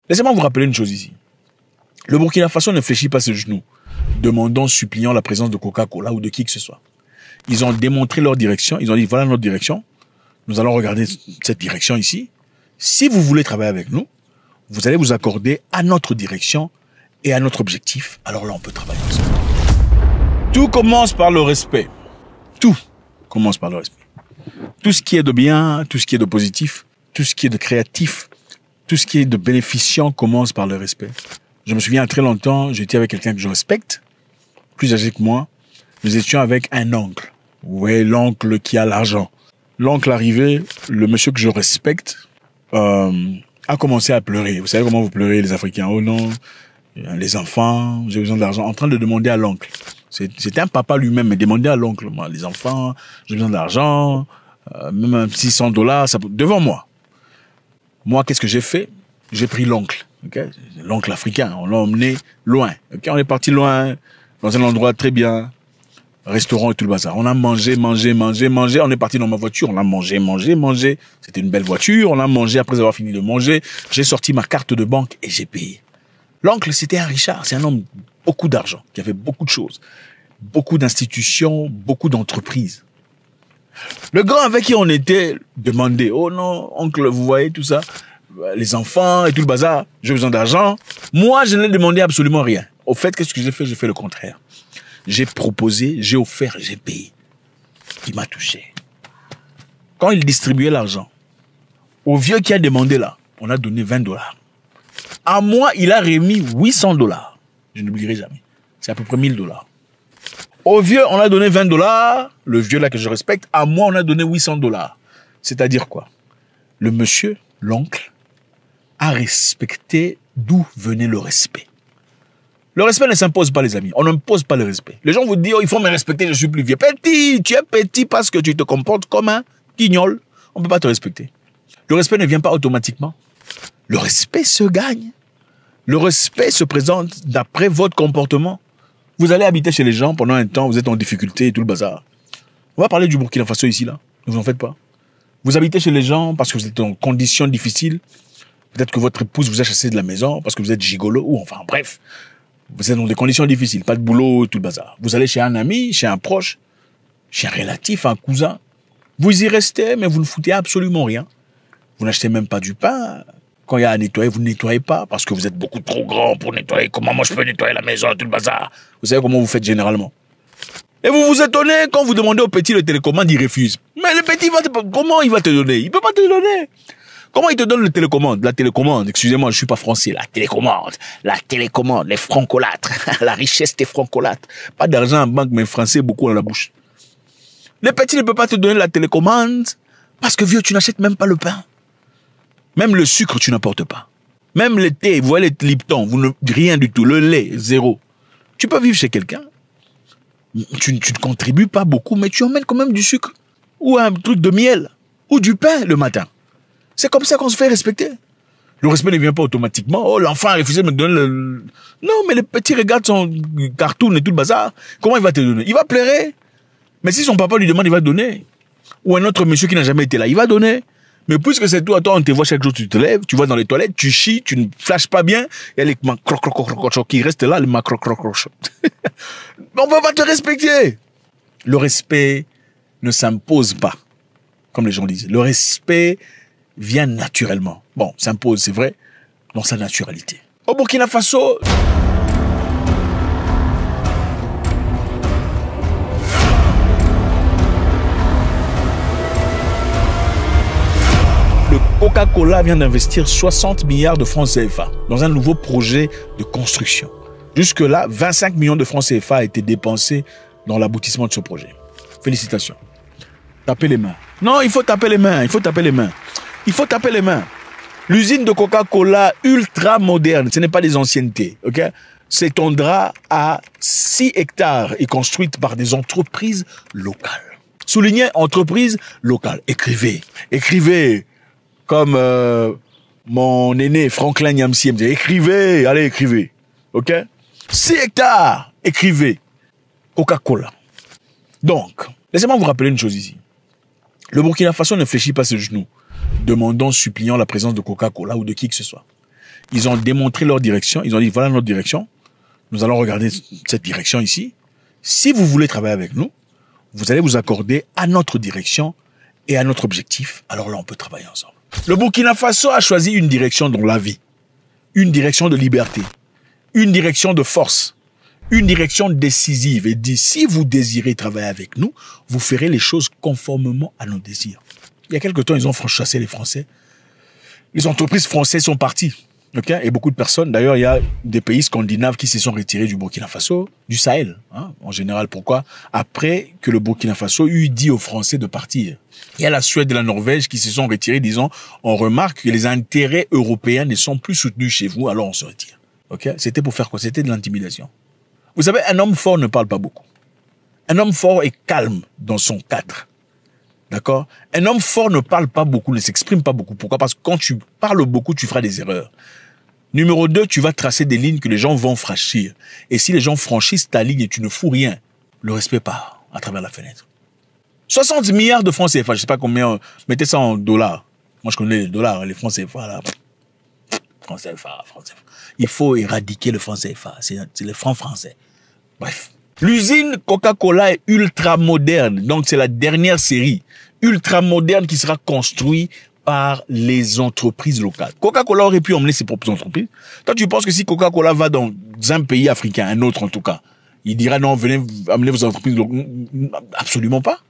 Laissez-moi vous rappeler une chose ici. Le Burkina Faso ne fléchit pas ses genoux, demandant, suppliant la présence de Coca-Cola ou de qui que ce soit. Ils ont démontré leur direction, ils ont dit voilà notre direction, nous allons regarder cette direction ici. Si vous voulez travailler avec nous, vous allez vous accorder à notre direction et à notre objectif. Alors là, on peut travailler ensemble. Tout commence par le respect. Tout commence par le respect. Tout ce qui est de bien, tout ce qui est de positif, tout ce qui est de créatif, tout ce qui est de bénéficiant commence par le respect. Je me souviens très longtemps, j'étais avec quelqu'un que je respecte, plus âgé que moi. Nous étions avec un oncle. Vous voyez, l'oncle qui a l'argent. L'oncle arrivé, le monsieur que je respecte, a commencé à pleurer. Vous savez comment vous pleurez, les Africains? Oh non, les enfants, j'ai besoin d'argent. En train de demander à l'oncle. C'était un papa lui-même, mais demandait à l'oncle. Moi, les enfants, j'ai besoin d'argent, même $600, ça peut... devant moi. Moi, qu'est-ce que j'ai fait? J'ai pris l'oncle. Okay? L'oncle africain, on l'a emmené loin. Okay? On est parti loin, dans un endroit très bien. Restaurant et tout le bazar. On a mangé. On est parti dans ma voiture. On a mangé. C'était une belle voiture. On a mangé. Après avoir fini de manger, j'ai sorti ma carte de banque et j'ai payé. L'oncle, c'était un Richard. C'est un homme beaucoup d'argent, qui avait beaucoup de choses, beaucoup d'institutions, beaucoup d'entreprises. Le grand avec qui on était demandait, oh non, oncle, vous voyez tout ça, les enfants et tout le bazar, j'ai besoin d'argent. Moi, je n'ai demandé absolument rien. Au fait, qu'est-ce que j'ai fait? J'ai fait le contraire. J'ai proposé, j'ai offert, j'ai payé. Il m'a touché. Quand il distribuait l'argent, au vieux qui a demandé là, on a donné $20. À moi, il a remis $800. Je n'oublierai jamais. C'est à peu près $1000. Au vieux, on a donné $20. Le vieux là que je respecte, à moi, on a donné $800. C'est-à-dire quoi? Le monsieur, l'oncle, a respecté d'où venait le respect. Le respect ne s'impose pas, les amis. On n'impose pas le respect. Les gens vous disent, oh, il faut me respecter, je suis plus vieux. Petit, tu es petit parce que tu te comportes comme un guignol. On ne peut pas te respecter. Le respect ne vient pas automatiquement. Le respect se gagne. Le respect se présente d'après votre comportement. Vous allez habiter chez les gens pendant un temps, vous êtes en difficulté et tout le bazar. On va parler du Burkina Faso ici, là. Ne vous en faites pas. Vous habitez chez les gens parce que vous êtes en conditions difficiles. Peut-être que votre épouse vous a chassé de la maison parce que vous êtes gigolo ou enfin bref. Vous êtes dans des conditions difficiles, pas de boulot, tout le bazar. Vous allez chez un ami, chez un proche, chez un relatif, un cousin. Vous y restez, mais vous ne foutez absolument rien. Vous n'achetez même pas du pain. Quand il y a à nettoyer, vous ne nettoyez pas parce que vous êtes beaucoup trop grand pour nettoyer. Comment moi je peux nettoyer la maison, tout le bazar? Vous savez comment vous faites généralement. Et vous vous étonnez quand vous demandez au petit le télécommande, il refuse. Mais le petit, comment il va te donner? Il ne peut pas te donner. Comment il te donne le télécommande? La télécommande, excusez-moi, je ne suis pas français. La télécommande, les francolâtres, la richesse des francolâtres. Pas d'argent en banque, mais français, beaucoup dans la bouche. Le petit ne peut pas te donner la télécommande parce que vieux, tu n'achètes même pas le pain. Même le sucre, tu n'apportes pas. Même le thé, vous voyez les Lipton, rien du tout. Le lait, zéro. Tu peux vivre chez quelqu'un. Tu ne contribues pas beaucoup, mais tu emmènes quand même du sucre. Ou un truc de miel. Ou du pain le matin. C'est comme ça qu'on se fait respecter. Le respect ne vient pas automatiquement. Oh, l'enfant a refusé de me donner le... Non, mais le petit regarde son cartoon et tout le bazar. Comment il va te donner? Il va pleurer. Mais si son papa lui demande, il va donner. Ou un autre monsieur qui n'a jamais été là, il va donner. Mais puisque c'est toi, on te voit chaque jour, tu te lèves, tu vas dans les toilettes, tu chies, tu ne flashes pas bien, et les qui restent là, les macro-croc-croc. On ne peut pas te respecter. Le respect ne s'impose pas, comme les gens disent. Le respect vient naturellement. Bon, s'impose, c'est vrai, dans sa naturalité. Au Burkina Faso... Coca-Cola vient d'investir 60 milliards de francs CFA dans un nouveau projet de construction. Jusque-là, 25 millions de francs CFA a été dépensés dans l'aboutissement de ce projet. Félicitations. Tapez les mains. Non, il faut taper les mains, il faut taper les mains. Il faut taper les mains. L'usine de Coca-Cola ultra moderne, ce n'est pas des anciennetés, ok? S'étendra à 6 hectares et construite par des entreprises locales. Soulignez entreprises locales. Écrivez. Écrivez. Comme mon aîné Franklin Nyamsi me dit, écrivez, allez, écrivez. OK? 6 hectares, écrivez. Coca-Cola. Donc, laissez-moi vous rappeler une chose ici. Le Burkina Faso ne fléchit pas ses genoux, demandant, suppliant la présence de Coca-Cola ou de qui que ce soit. Ils ont démontré leur direction. Ils ont dit, voilà notre direction. Nous allons regarder cette direction ici. Si vous voulez travailler avec nous, vous allez vous accorder à notre direction et à notre objectif. Alors là, on peut travailler ensemble. Le Burkina Faso a choisi une direction dans la vie. Une direction de liberté. Une direction de force. Une direction décisive. Et dit, si vous désirez travailler avec nous, vous ferez les choses conformément à nos désirs. Il y a quelque temps, ils ont chassé les Français. Les entreprises françaises sont parties. Okay? Et beaucoup de personnes, d'ailleurs, il y a des pays scandinaves qui se sont retirés du Burkina Faso, du Sahel, hein, en général. Pourquoi? Après que le Burkina Faso eut dit aux Français de partir. Il y a la Suède et la Norvège qui se sont retirés, disant, on remarque que les intérêts européens ne sont plus soutenus chez vous, alors on se retire. Okay? C'était pour faire quoi? C'était de l'intimidation. Vous savez, un homme fort ne parle pas beaucoup. Un homme fort est calme dans son cadre. D'accord? Un homme fort ne parle pas beaucoup, ne s'exprime pas beaucoup. Pourquoi? Parce que quand tu parles beaucoup, tu feras des erreurs. Numéro 2, tu vas tracer des lignes que les gens vont franchir. Et si les gens franchissent ta ligne et tu ne fous rien, le respect part à travers la fenêtre. 60 milliards de francs CFA, je sais pas combien, mettez ça en dollars. Moi, je connais les dollars, les francs CFA, là. Francs CFA, francs CFA. Il faut éradiquer le franc CFA. C'est les francs français. Bref. L'usine Coca-Cola est ultra moderne. Donc, c'est la dernière série ultra moderne qui sera construite par les entreprises locales. Coca-Cola aurait pu emmener ses propres entreprises. Toi, tu penses que si Coca-Cola va dans un pays africain, un autre en tout cas, il dira non, venez amener vos entreprises locales. Absolument pas.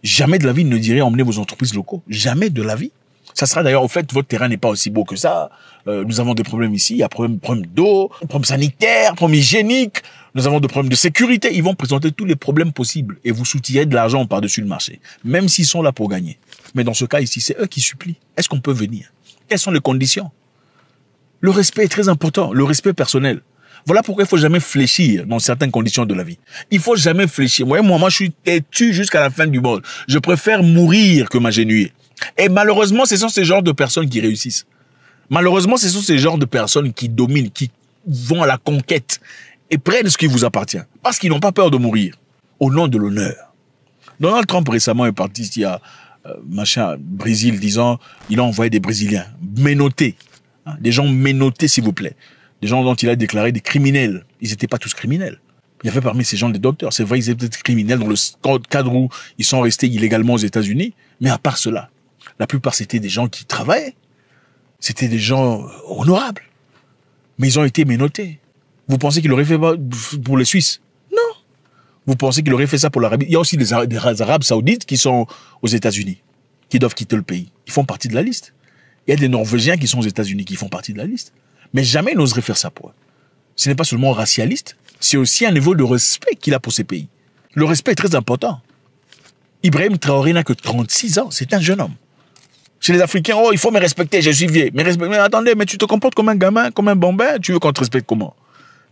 Jamais de la vie il ne dirait emmener vos entreprises locaux. Jamais de la vie. Ça sera d'ailleurs, au fait, votre terrain n'est pas aussi beau que ça. Nous avons des problèmes ici. Il y a problème d'eau, problème sanitaire, problème hygiénique. Nous avons des problèmes de sécurité. Ils vont présenter tous les problèmes possibles et vous soutirez de l'argent par-dessus le marché. Même s'ils sont là pour gagner. Mais dans ce cas ici, c'est eux qui supplient. Est-ce qu'on peut venir? Quelles sont les conditions? Le respect est très important. Le respect personnel. Voilà pourquoi il faut jamais fléchir dans certaines conditions de la vie. Il faut jamais fléchir. Moi, je suis têtu jusqu'à la fin du monde. Je préfère mourir que m'agenouiller. Et malheureusement, ce sont ces genres de personnes qui réussissent. Malheureusement, ce sont ces genres de personnes qui dominent, qui vont à la conquête et prennent ce qui vous appartient. Parce qu'ils n'ont pas peur de mourir. Au nom de l'honneur. Donald Trump récemment est parti ici à Brésil disant, il a envoyé des Brésiliens menottés. Hein, des gens menottés, s'il vous plaît. Des gens dont il a déclaré des criminels. Ils n'étaient pas tous criminels. Il y avait parmi ces gens des docteurs. C'est vrai, ils étaient peut-être criminels dans le cadre où ils sont restés illégalement aux États-Unis. Mais à part cela, la plupart c'était des gens qui travaillaient. C'était des gens honorables. Mais ils ont été menottés. Vous pensez qu'il aurait fait ça pour les Suisses? Non. Vous pensez qu'il aurait fait ça pour l'Arabie? Il y a aussi des Arabes saoudites qui sont aux États-Unis, qui doivent quitter le pays. Ils font partie de la liste. Il y a des Norvégiens qui sont aux États-Unis qui font partie de la liste. Mais jamais il n'oserait faire ça pour eux. Ce n'est pas seulement racialiste, c'est aussi un niveau de respect qu'il a pour ces pays. Le respect est très important. Ibrahim Traoré n'a que 36 ans, c'est un jeune homme. Chez les Africains, oh, il faut me respecter, je suis vieux. Mais attendez, mais tu te comportes comme un gamin, comme un bambin, tu veux qu'on te respecte comment?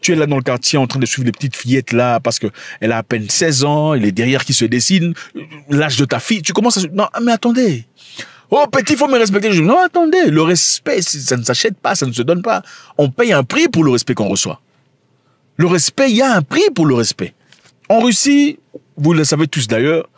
Tu es là dans le quartier en train de suivre les petites fillettes là, parce que elle a à peine 16 ans, elle est derrière qui se dessine, l'âge de ta fille, tu commences à... Non, mais attendez. Oh, petit, il faut me respecter. Non, attendez, le respect, ça ne s'achète pas, ça ne se donne pas. On paye un prix pour le respect qu'on reçoit. Le respect, il y a un prix pour le respect. En Russie, vous le savez tous d'ailleurs,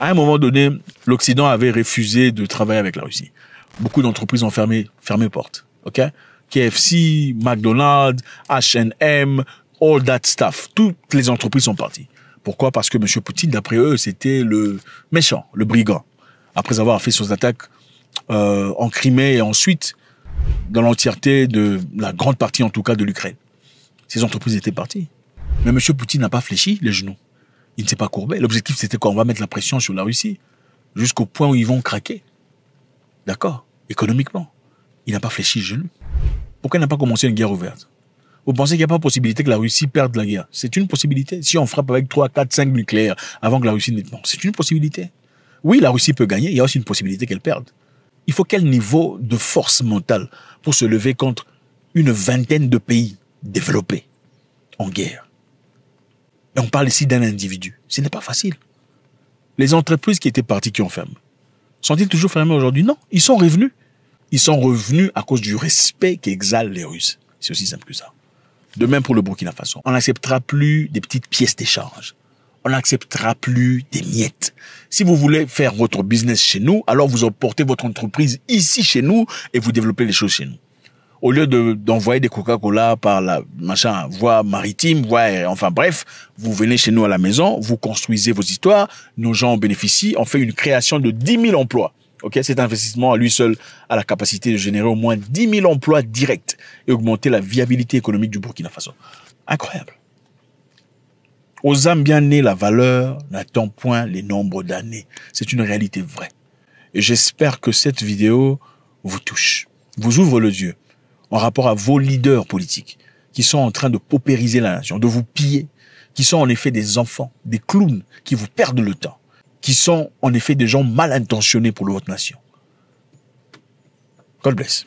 à un moment donné, l'Occident avait refusé de travailler avec la Russie. Beaucoup d'entreprises ont fermé porte. OK? KFC, McDonald's, H&M, all that stuff. Toutes les entreprises sont parties. Pourquoi? Parce que M. Poutine, d'après eux, c'était le méchant, le brigand. Après avoir fait ses attaques en Crimée et ensuite dans l'entièreté de la grande partie, en tout cas, de l'Ukraine. Ces entreprises étaient parties. Mais M. Poutine n'a pas fléchi les genoux. Il ne s'est pas courbé. L'objectif, c'était qu'on va mettre la pression sur la Russie jusqu'au point où ils vont craquer. D'accord? Économiquement. Il n'a pas fléchi les genoux. Pourquoi il n'a pas commencé une guerre ouverte? Vous pensez qu'il n'y a pas possibilité que la Russie perde la guerre? C'est une possibilité. Si on frappe avec 3, 4, 5 nucléaires avant que la Russie... Non, c'est une possibilité. Oui, la Russie peut gagner. Il y a aussi une possibilité qu'elle perde. Il faut quel niveau de force mentale pour se lever contre une vingtaine de pays développés en guerre? Et on parle ici d'un individu. Ce n'est pas facile. Les entreprises qui étaient parties, qui ont fermé, sont-ils toujours fermées aujourd'hui? Non, ils sont revenus. Ils sont revenus à cause du respect qu'exhalent les Russes. C'est aussi simple que ça. De même pour le Burkina Faso. On n'acceptera plus des petites pièces d'échange. On n'acceptera plus des miettes. Si vous voulez faire votre business chez nous, alors vous emportez votre entreprise ici chez nous et vous développez les choses chez nous. au lieu d'envoyer des Coca-Cola par la voie maritime, enfin bref, vous venez chez nous à la maison, vous construisez vos histoires, nos gens en bénéficient, on fait une création de 10 000 emplois. Ok, cet investissement à lui seul a la capacité de générer au moins 10 000 emplois directs et augmenter la viabilité économique du Burkina Faso. Incroyable. Aux âmes bien nées, la valeur n'attend point les nombres d'années. C'est une réalité vraie. Et j'espère que cette vidéo vous touche, vous ouvre les yeux en rapport à vos leaders politiques qui sont en train de paupériser la nation, de vous piller, qui sont en effet des enfants, des clowns qui vous perdent le temps, qui sont en effet des gens mal intentionnés pour votre nation. God bless.